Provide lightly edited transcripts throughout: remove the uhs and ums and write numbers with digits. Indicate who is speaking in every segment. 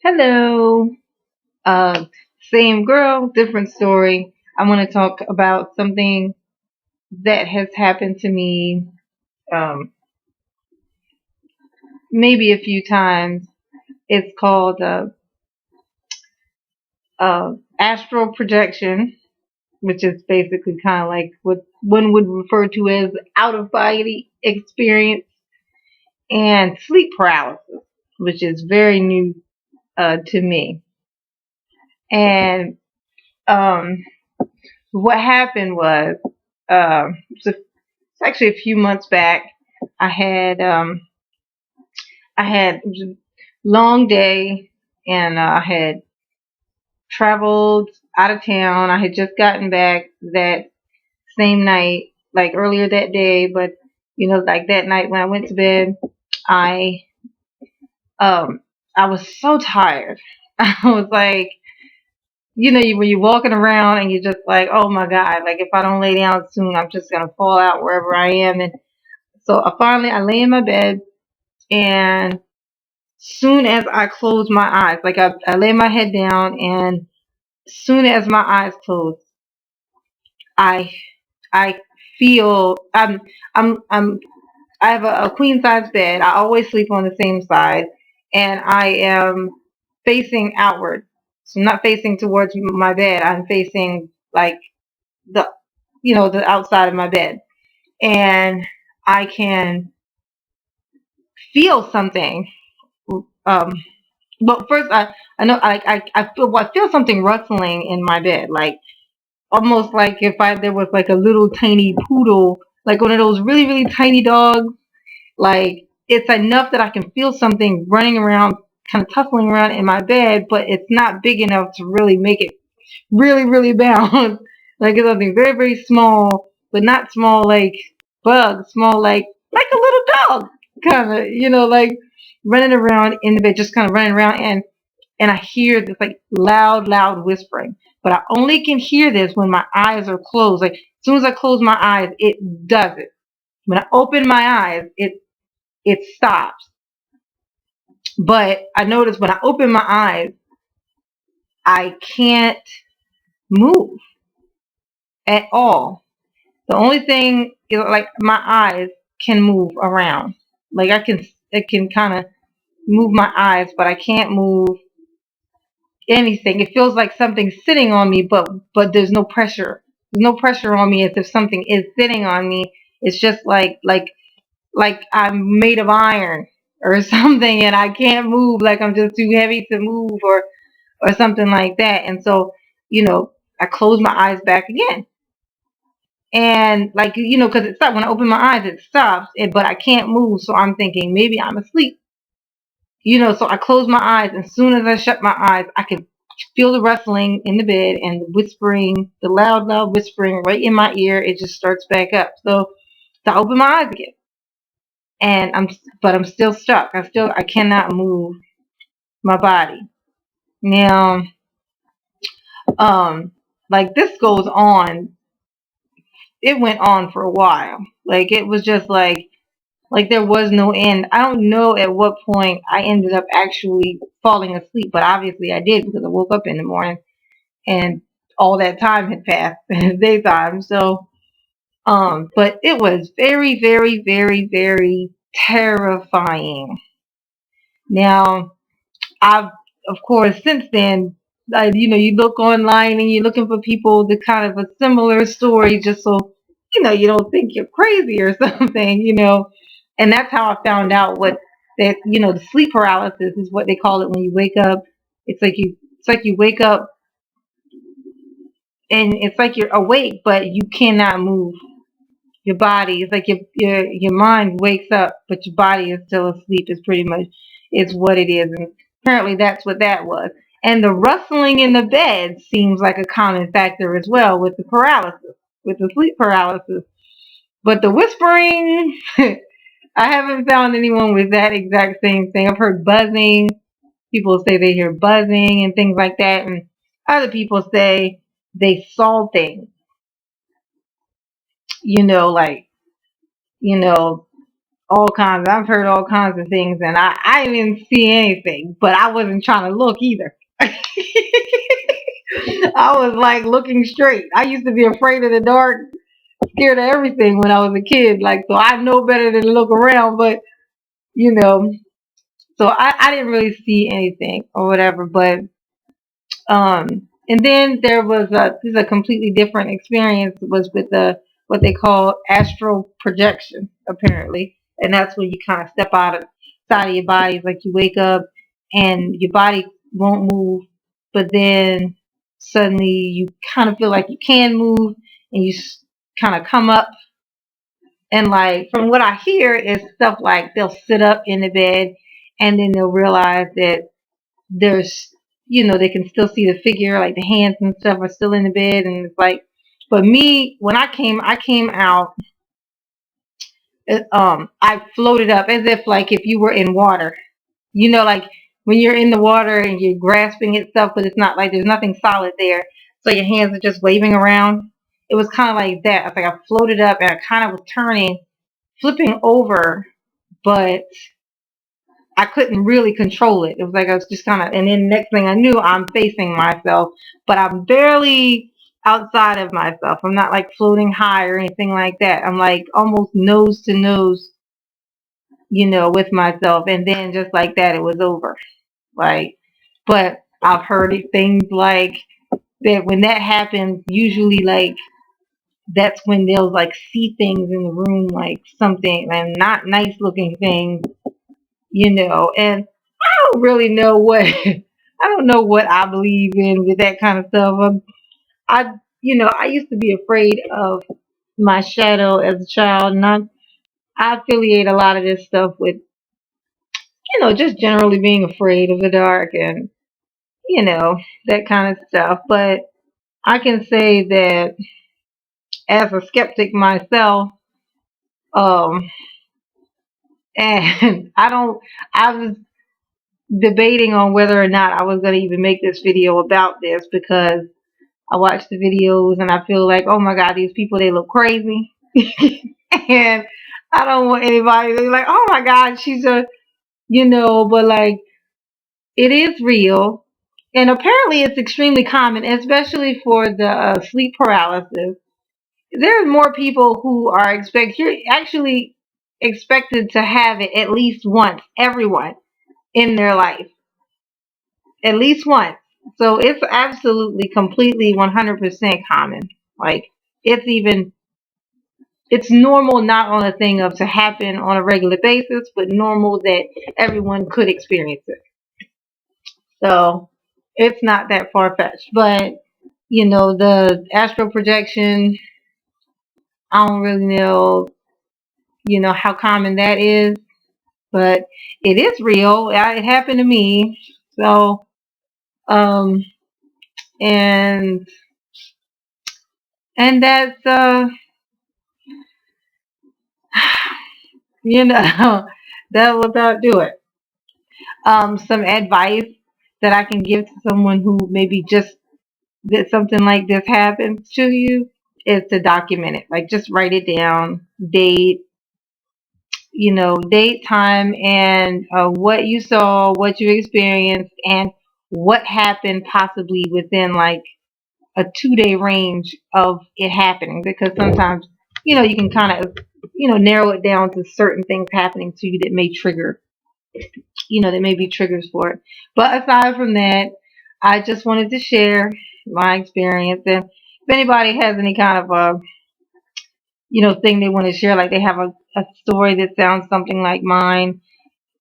Speaker 1: Hello. Uh, Same girl, different story. I want to talk about something that has happened to me um, maybe a few times. It's called astral projection, which is basically kind of like what one would refer to as out of body experience, and sleep paralysis, which is very new to me. And um, what happened was, so it's actually a few months back. I had um I had it was a long day, and I had traveled out of town. I had just gotten back that same night, like earlier that day, but like that night when I went to bed, I um I was so tired. I was like, when you're walking around and you're just like, oh my God, like if I don't lay down soon, I'm just gonna fall out wherever I am. And so I lay in my bed, and soon as I close my eyes, like I lay my head down, and soon as my eyes close, I I feel I'm I have a queen size bed. I always sleep on the same side, and I am facing outward. So I'm not facing towards my bed. I'm facing like the the outside of my bed, and I can feel something. Um, But first, I know I feel something rustling in my bed, like almost like if I there was like a little tiny poodle, like one of those really really tiny dogs. Like it's enough that I can feel something running around, kind of tussling around in my bed, but it's not big enough to really make it really really bounce. Like it's something very very small, but not small like bug, small like a little dog, kind of like running around in the bed, just kind of running around, and I hear this like loud, loud whispering. But I only can hear this when my eyes are closed. Like as soon as I close my eyes, it does it. When I open my eyes, it stops. But I notice when I open my eyes, I can't move at all. The only thing is like my eyes can move around. Like I can kind of move my eyes, but I can't move anything. It feels like something's sitting on me, but there's no pressure. There's no pressure on me as if something is sitting on me. It's just like I'm made of iron or something, and I can't move. Like I'm just too heavy to move, or something like that. And so, I close my eyes back again, and like because it stopped when I open my eyes, it stops. But I can't move, so I'm thinking maybe I'm asleep. So I close my eyes, and as soon as I shut my eyes, I can feel the rustling in the bed and the whispering, the loud, loud whispering right in my ear. It just starts back up. So I open my eyes again, and I'm still stuck. I cannot move my body. Now, um, like this goes on. It went on for a while. Like it was just like there was no end. I don't know at what point I ended up actually falling asleep, but obviously I did because I woke up in the morning and all that time had passed in the daytime. So, but it was very, very, very, very terrifying. Now, I've, of course, since then, you look online and you're looking for people to kind of a similar story, just so you don't think you're crazy or something. And that's how I found out what that the sleep paralysis is what they call it when you wake up. It's like you wake up, and it's like you're awake, but you cannot move your body. It's like your mind wakes up, but your body is still asleep. Is pretty much is what it is, and apparently that's what that was. And the rustling in the bed seems like a common factor as well with the paralysis, with the sleep paralysis. But the whispering, I haven't found anyone with that exact same thing. I've heard buzzing. People say they hear buzzing and things like that, and other people say they saw things. Like you know all kinds. I've heard all kinds of things, and I didn't see anything, but I wasn't trying to look either. I was like looking straight. I used to be afraid of the dark, scared of everything when I was a kid. Like, so I know better than to look around, but you know, so I didn't really see anything or whatever. But and then there was this is a completely different experience. Was with the what they call astral projection, apparently, and that's when you kind of step outside of your body. It's like you wake up and your body won't move, but then suddenly you kind of feel like you can move, and you kind of come up. And like from what I hear is stuff like they'll sit up in the bed, and then they'll realize that there's they can still see the figure, like the hands and stuff are still in the bed, and it's like, but me, when I came out, I floated up as if like if you were in water, like when you're in the water and you're grasping at stuff, but it's not like there's nothing solid there, so your hands are just waving around. It was kind of like that. It's like I floated up and I kind of was turning, flipping over, but I couldn't really control it. It was like I was just kind of, and then next thing I knew, I'm facing myself, but I'm barely outside of myself. I'm not like floating high or anything like that. I'm like almost nose to nose, with myself. And then just like that, it was over. Like, but I've heard things like that when that happens, usually like that's when they'll like see things in the room, like something and not nice looking things, and I don't really know what I don't know what I believe in with that kind of stuff. I I used to be afraid of my shadow as a child, and I affiliate a lot of this stuff with just generally being afraid of the dark and you know that kind of stuff. But I can say that as a skeptic myself, um, and I don't. I was debating on whether or not I was going to even make this video about this because I watch the videos and I feel like, oh my God, these people, they look crazy. And I don't want anybody to be like, oh my God, she's but like, it is real. And apparently it's extremely common, especially for the sleep paralysis. There are more people who are you're actually expected to have it at least once, everyone in their life, at least once. So it's absolutely, completely, 100% common. Like, it's even it's normal, not on a thing of to happen on a regular basis, but normal that everyone could experience it. So it's not that far fetched. But the astral projection, I don't really know, how common that is, but it is real. It happened to me. So, um, and that's that will about do it. Some advice that I can give to someone who maybe just that something like this happens to you is to document it. Like, just write it down, date, time, and what you saw, what you experienced, and what happened possibly within like a 2-day range of it happening. Because sometimes, you can kind of, narrow it down to certain things happening to you that may trigger, that may be triggers for it. But aside from that, I just wanted to share my experience. And if anybody has any kind of thing they want to share, like they have a story that sounds something like mine,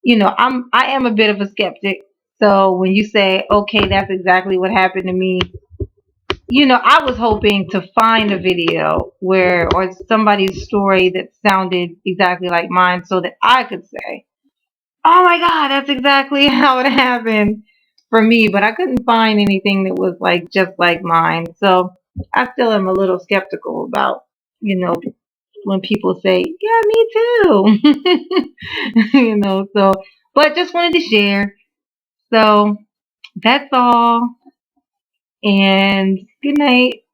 Speaker 1: I am a bit of a skeptic. So when you say, okay, that's exactly what happened to me, I was hoping to find a video or somebody's story that sounded exactly like mine so that I could say, oh my God, that's exactly how it happened for me. But I couldn't find anything that was like just like mine. So I still am a little skeptical about, when people say, yeah, me too. So, but just wanted to share. So that's all. And good night.